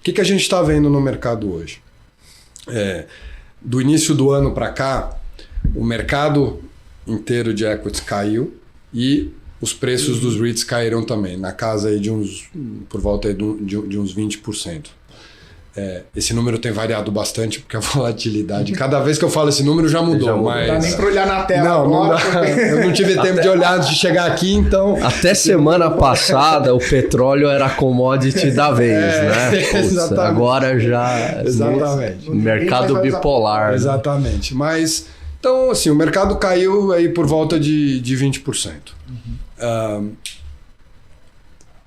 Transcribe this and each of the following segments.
O que a gente está vendo no mercado hoje? Do início do ano para cá, o mercado inteiro de equities caiu e os preços dos REITs caíram também, na casa aí por volta aí de uns 20%. Esse número tem variado bastante, porque a volatilidade, cada vez que eu falo esse número já mudou. Mas... Não dá nem para olhar na tela não agora. Não dá. Eu não tive tempo de olhar antes de chegar aqui, então... Até semana passada o petróleo era a commodity da vez, né? Putz, agora já... Exatamente. Mercado bipolar. Exatamente. Mas, então, assim, o mercado caiu aí por volta de 20%.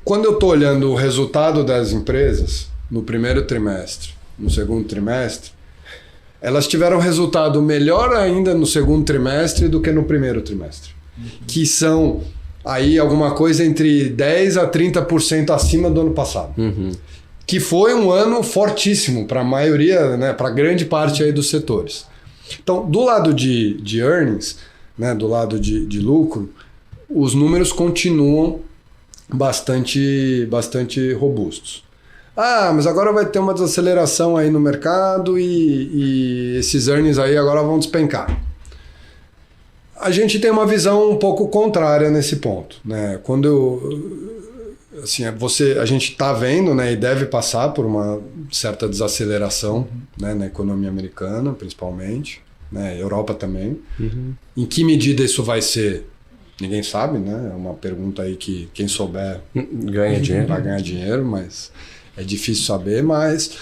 Quando eu estou olhando o resultado das empresas... no primeiro trimestre, no segundo trimestre, elas tiveram resultado melhor ainda no segundo trimestre do que no primeiro trimestre. Que são aí alguma coisa entre 10% a 30% acima do ano passado. Que foi um ano fortíssimo para a maioria, né, para grande parte aí dos setores. Então, do lado de earnings, né, do lado de lucro, os números continuam bastante robustos. Mas agora vai ter uma desaceleração aí no mercado e esses earnings aí agora vão despencar. A gente tem uma visão um pouco contrária nesse ponto, né? A gente está vendo, né, e deve passar por uma certa desaceleração, né, na economia americana, principalmente, né, Europa também. Em que medida isso vai ser? Ninguém sabe, né? É uma pergunta aí que quem souber ganha dinheiro. Vai ganhar dinheiro, mas é difícil saber. Mas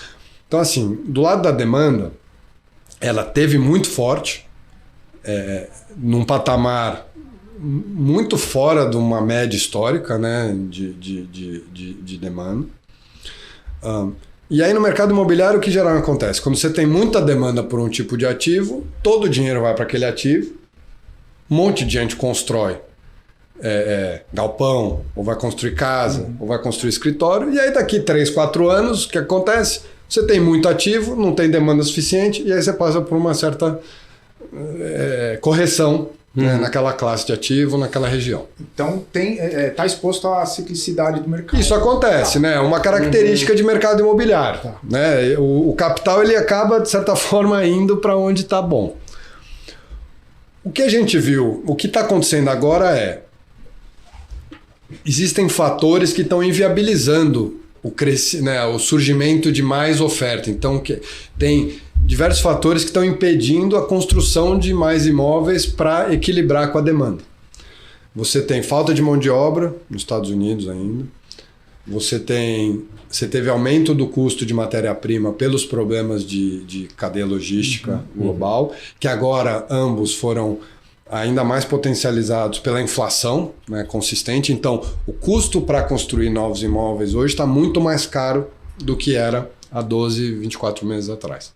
então, assim, do lado da demanda, ela teve muito forte, num patamar muito fora de uma média histórica, né, de demanda. E aí no mercado imobiliário o que geralmente acontece? Quando você tem muita demanda por um tipo de ativo, todo o dinheiro vai para aquele ativo, um monte de gente constrói galpão, ou vai construir casa, ou vai construir escritório, e aí daqui 3, 4 anos, o que acontece? Você tem muito ativo, não tem demanda suficiente, e aí você passa por uma certa correção, né, naquela classe de ativo, naquela região. Então está exposto à ciclicidade do mercado. Isso acontece, né? Uma característica de mercado imobiliário. Né? O capital ele acaba, de certa forma, indo para onde está bom. O que a gente viu, o que está acontecendo agora existem fatores que estão inviabilizando o surgimento de mais oferta. Então, tem diversos fatores que estão impedindo a construção de mais imóveis para equilibrar com a demanda. Você tem falta de mão de obra nos Estados Unidos ainda. Você teve aumento do custo de matéria-prima pelos problemas de cadeia logística global, que agora ambos foram ainda mais potencializados pela inflação, né, consistente. Então, o custo para construir novos imóveis hoje está muito mais caro do que era há 12, 24 meses atrás.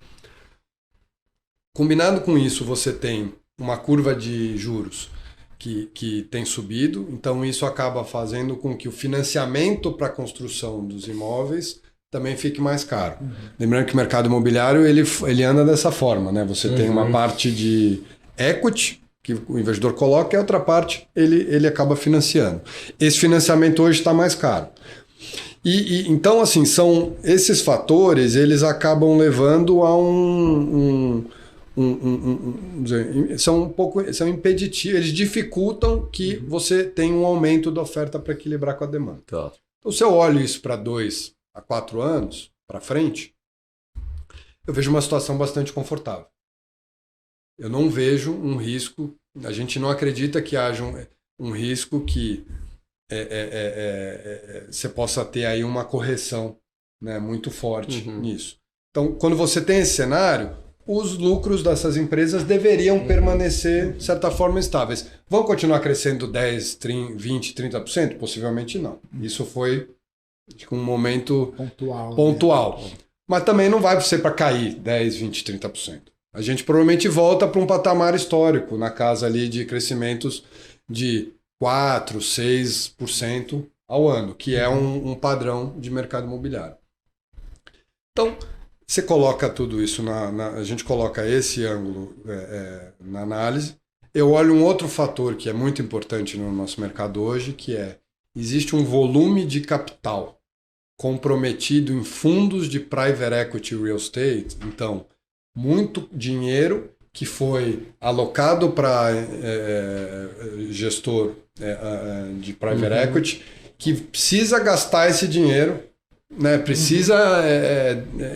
Combinado com isso, você tem uma curva de juros que tem subido, então isso acaba fazendo com que o financiamento para a construção dos imóveis também fique mais caro. Lembrando que o mercado imobiliário ele anda dessa forma, né? Você tem uma parte de equity que o investidor coloca e a outra parte ele acaba financiando. Esse financiamento hoje está mais caro. Então, assim, são esses fatores, eles acabam levando a são impeditivos, eles dificultam que você tenha um aumento da oferta para equilibrar com a demanda. Tá. Então, se eu olho isso para 2 a 4 anos para frente, eu vejo uma situação bastante confortável. Eu não vejo um risco, a gente não acredita que haja um risco que você possa ter aí uma correção, né, muito forte nisso. Então, quando você tem esse cenário, os lucros dessas empresas deveriam permanecer, de certa forma, estáveis. Vão continuar crescendo 10, 30, 20, 30%? Possivelmente não. Isso foi um momento pontual. Né? Mas também não vai ser para cair 10, 20, 30%. A gente provavelmente volta para um patamar histórico, na casa ali de crescimentos de 4, 6% ao ano, que é um padrão de mercado imobiliário. Então, você coloca tudo isso, a gente coloca esse ângulo na análise. Eu olho um outro fator que é muito importante no nosso mercado hoje, que existe um volume de capital comprometido em fundos de private equity real estate. Então, muito dinheiro que foi alocado para gestor de private equity, que precisa gastar esse dinheiro, né? Precisa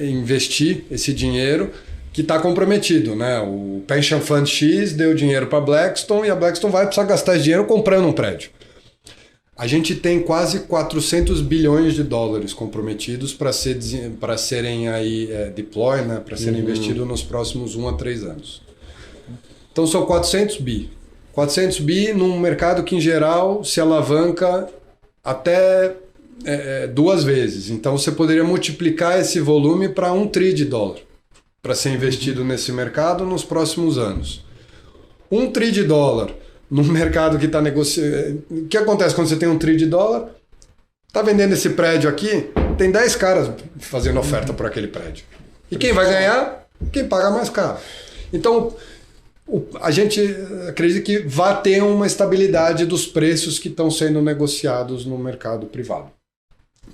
investir esse dinheiro que está comprometido. Né? O Pension Fund X deu dinheiro para a Blackstone e a Blackstone vai precisar gastar esse dinheiro comprando um prédio. A gente tem quase 400 bilhões de dólares comprometidos para serem aí deploy, né? Para serem investidos nos próximos 1 a 3 anos. Então são 400 bi. 400 bi num mercado que em geral se alavanca até 2 vezes. Então você poderia multiplicar esse volume para $1 trilhão para ser investido nesse mercado nos próximos anos. $1 trilhão num mercado que está negociando... O que acontece quando você tem $1 trilhão? Está vendendo esse prédio aqui, tem 10 caras fazendo oferta por aquele prédio. E quem vai ganhar? Quem paga mais caro. Então, a gente acredita que vai ter uma estabilidade dos preços que estão sendo negociados no mercado privado.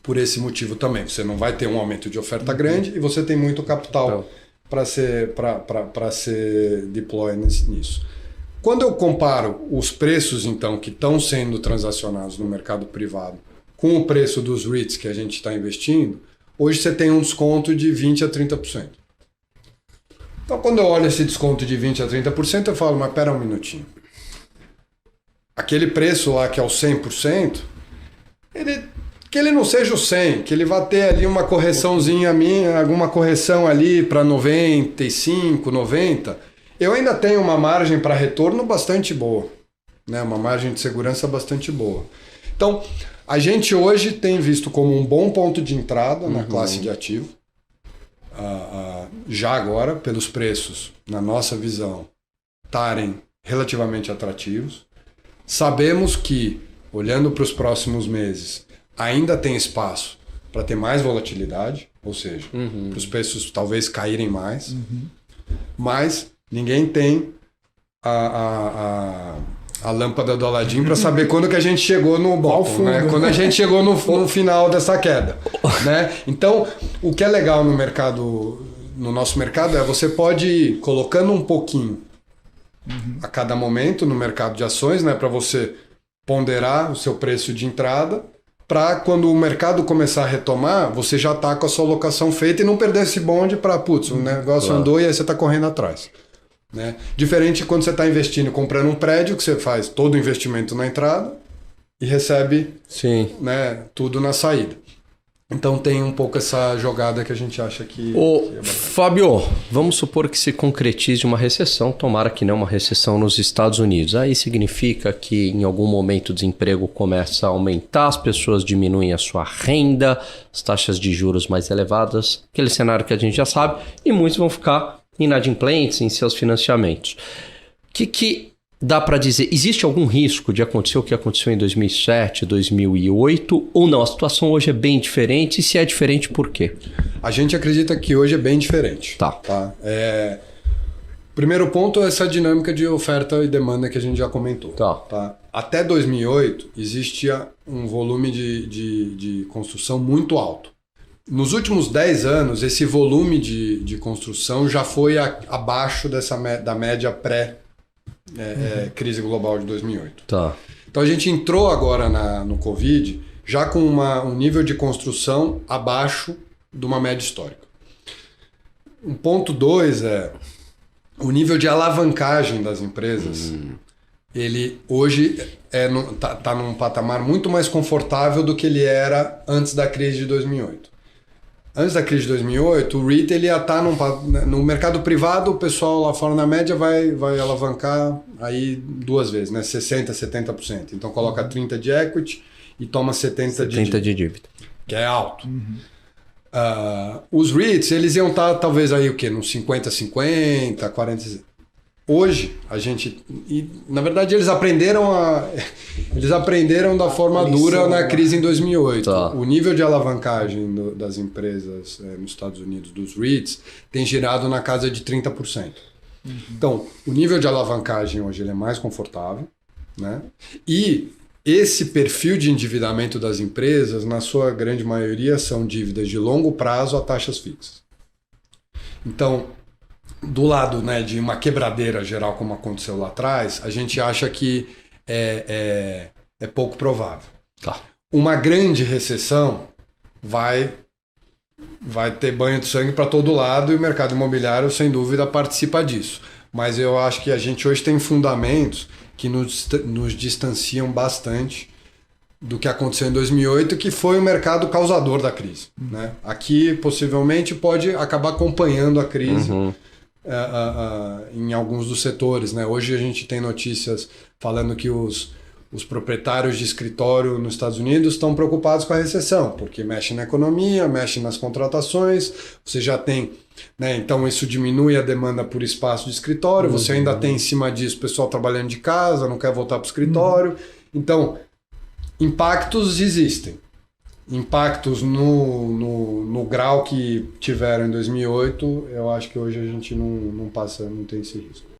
Por esse motivo também. Você não vai ter um aumento de oferta grande e você tem muito capital para ser deploy nisso. Quando eu comparo os preços, então, que estão sendo transacionados no mercado privado com o preço dos REITs que a gente está investindo, hoje você tem um desconto de 20% a 30%. Então, quando eu olho esse desconto de 20% a 30%, eu falo, mas pera um minutinho. Aquele preço lá que é o 100%, que ele não seja o 100%, que ele vá ter ali uma correçãozinha minha, alguma correção ali para 95%, 90%, eu ainda tenho uma margem para retorno bastante boa, né? Uma margem de segurança bastante boa. Então, a gente hoje tem visto como um bom ponto de entrada na classe de ativo, já agora, pelos preços, na nossa visão, estarem relativamente atrativos. Sabemos que, olhando para os próximos meses, ainda tem espaço para ter mais volatilidade, ou seja, para os preços talvez caírem mais, mas ninguém tem a lâmpada do Aladim para saber quando que a gente chegou no bottom, né? Quando a gente chegou no final dessa queda, né? Então, o que é legal no nosso mercado é você pode ir colocando um pouquinho a cada momento no mercado de ações, né? Para você ponderar o seu preço de entrada, para quando o mercado começar a retomar, você já está com a sua alocação feita e não perder esse bonde para, o negócio andou e aí você está correndo atrás. Né? Diferente quando você está investindo, comprando um prédio, que você faz todo o investimento na entrada e recebe né, tudo na saída. Então tem um pouco essa jogada que a gente acha que... Fábio, vamos supor que se concretize uma recessão, tomara que não uma recessão nos Estados Unidos. Aí significa que em algum momento o desemprego começa a aumentar, as pessoas diminuem a sua renda, as taxas de juros mais elevadas, aquele cenário que a gente já sabe, e muitos vão ficar inadimplentes em seus financiamentos. O que dá para dizer? Existe algum risco de acontecer o que aconteceu em 2007, 2008? Ou não? A situação hoje é bem diferente? E se é diferente, por quê? A gente acredita que hoje é bem diferente. Tá. Primeiro ponto é essa dinâmica de oferta e demanda que a gente já comentou. Tá? Até 2008 existia um volume de construção muito alto. Nos últimos 10 anos, esse volume de construção já foi abaixo da média pré-crise global de 2008. Tá. Então a gente entrou agora no Covid já com um nível de construção abaixo de uma média histórica. Um ponto 2 é o nível de alavancagem das empresas. Ele hoje está num patamar muito mais confortável do que ele era antes da crise de 2008. Antes da crise de 2008, o REIT ele ia estar no mercado privado, o pessoal lá fora na média vai alavancar aí 2 vezes, né? 60%, 70%. Então coloca 30% de equity e toma 70% de dívida. Que é alto. Os REITs, eles iam estar talvez aí o quê? Nos 50-50, 40%. Hoje, a gente... na verdade, eles aprenderam da forma dura na crise em 2008. Tá. O nível de alavancagem das empresas nos Estados Unidos, dos REITs, tem girado na casa de 30%. Então, o nível de alavancagem hoje ele é mais confortável, né? E esse perfil de endividamento das empresas, na sua grande maioria, são dívidas de longo prazo a taxas fixas. Então, do lado, né, de uma quebradeira geral, como aconteceu lá atrás, a gente acha que é pouco provável. Tá. Uma grande recessão vai ter banho de sangue para todo lado e o mercado imobiliário, sem dúvida, participa disso. Mas eu acho que a gente hoje tem fundamentos que nos distanciam bastante do que aconteceu em 2008, que foi o mercado causador da crise. Né? Aqui, possivelmente, pode acabar acompanhando a crise em alguns dos setores. Né? Hoje a gente tem notícias falando que os proprietários de escritório nos Estados Unidos estão preocupados com a recessão, porque mexe na economia, mexe nas contratações, você já tem... Né? Então isso diminui a demanda por espaço de escritório, você ainda tem em cima disso o pessoal trabalhando de casa, não quer voltar para o escritório. Então, impactos existem. Impactos no grau que tiveram em 2008, eu acho que hoje a gente não tem esse risco.